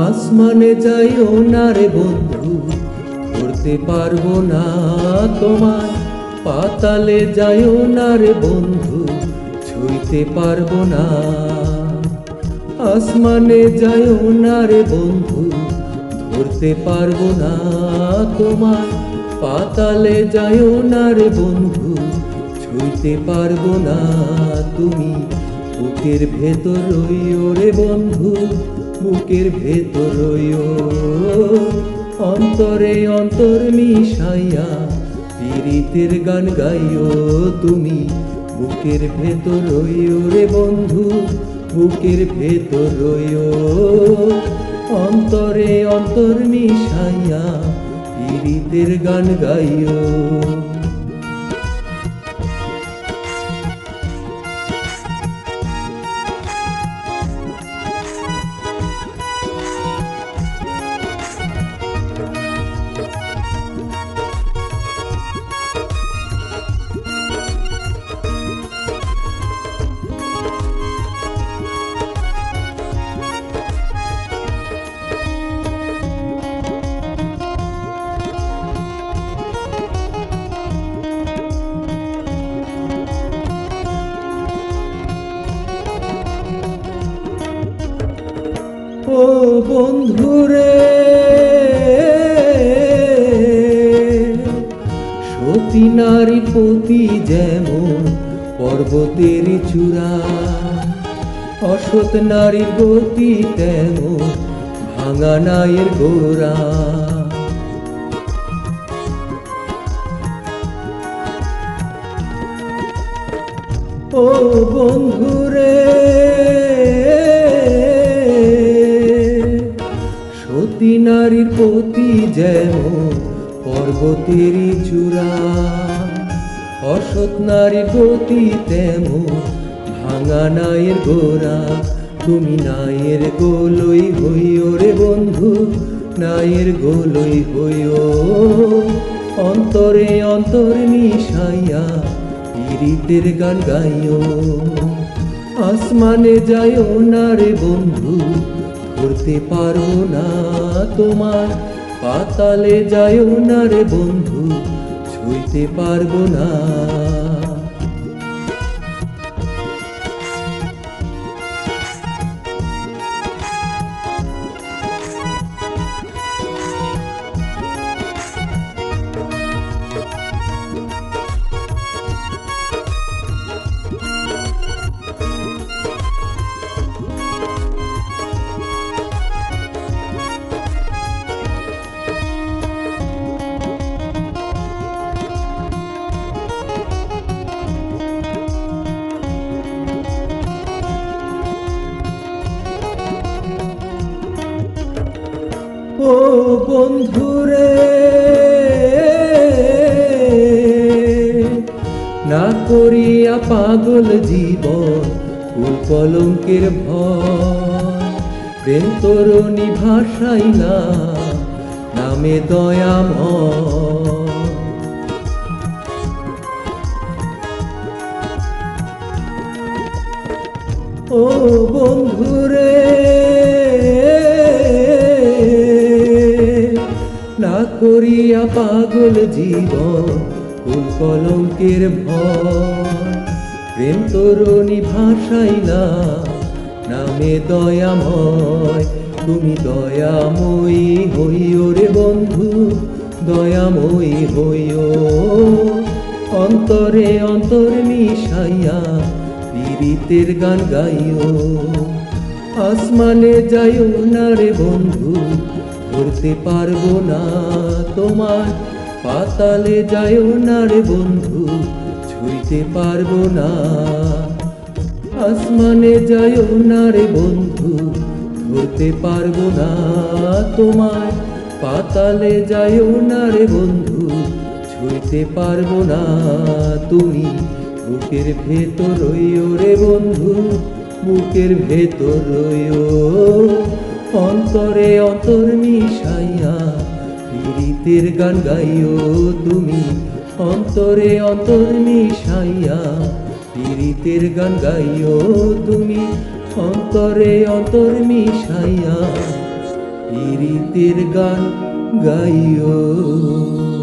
আসমানে যাইও না রে বন্ধু, করতে পারবো না তোমায়। পাতালে যাইও না রে বন্ধু, ছুঁইতে পারবো না। আসমানে যাইও না রে বন্ধু, ধরতে পারবো না তোমায়। পাতালে যাইও না রে বন্ধু, ছুঁইতে পারবো না। তুমি বুকের ভেতর রইও রে বন্ধু, বুকের ভেতর রইও। অন্তরে অন্তর মিশাইয়া পীড়িতের গান গাইও তুমি। বুকের ভেতর রইও রে বন্ধু, বুকের ভেতর রইও। অন্তরে অন্তর মিশাইয়া পীড়িতের গান গাইও। ও বন্ধুরে, সতী নারী পতি যেমন পর্বতের চূড়া, অসৎ নারীর গতি তেমন ভাঙা নায়ের গোড়া। ও বন্ধুরে, সতী নারীর পতি যেমন পর্বতের চূড়া, অসৎ নারীর গতি তেমন ভাঙা নায়ের গোড়া। তুমি নায়ের গোলই হইও রে বন্ধু, নায়ের গোলই হইও। অন্তরে অন্তর মিশাইয়া পীড়িতের গান গাইও। আসমানে যাইও না রে বন্ধু, করতে পারো না তোমার। পাতালে যাইও না রে বন্ধু, ছুঁইতে পারবো না। ও বন্ধুরে, না করিয়া পাগল জীবন ফুল কলঙ্কের ভয়। প্রেম তরুণী ভাসাইলা নামে দয়াময়। ও বন্ধুরে, না করিয়া পাগল জীবন ফুল কলঙ্কের ভয়। প্রেম তরুণী ভাসাইলা নামে দয়াময়। তুমি দয়াময়ী হইও রে বন্ধু, দয়াময়ী হইও। অন্তরে অন্তর মিশাইয়া পীড়িতের গান গাইও। আসমানে যাইও না রে বন্ধু, করতে পারবো না তোমার। পাতালে যাইও না রে বন্ধু, ছুঁইতে পারবো না। আসমানে যাইও না রে বন্ধু, ধরতে পারবো না তোমায়। পাতালে যাইও না রে বন্ধু, ছুঁইতে পারবো না। তুমি বুকের ভেতর রইও রে বন্ধু, বুকের ভেতর রইও। অন্তরে অন্তর মিশাইয়া পীড়িতের গান গাইও তুমি। অন্তরে অন্তর মিশাইয়া পীড়িতের গান গাইও তুমি। অন্তরে অন্তর মিশাইয়া পীড়িতের গান গাইও।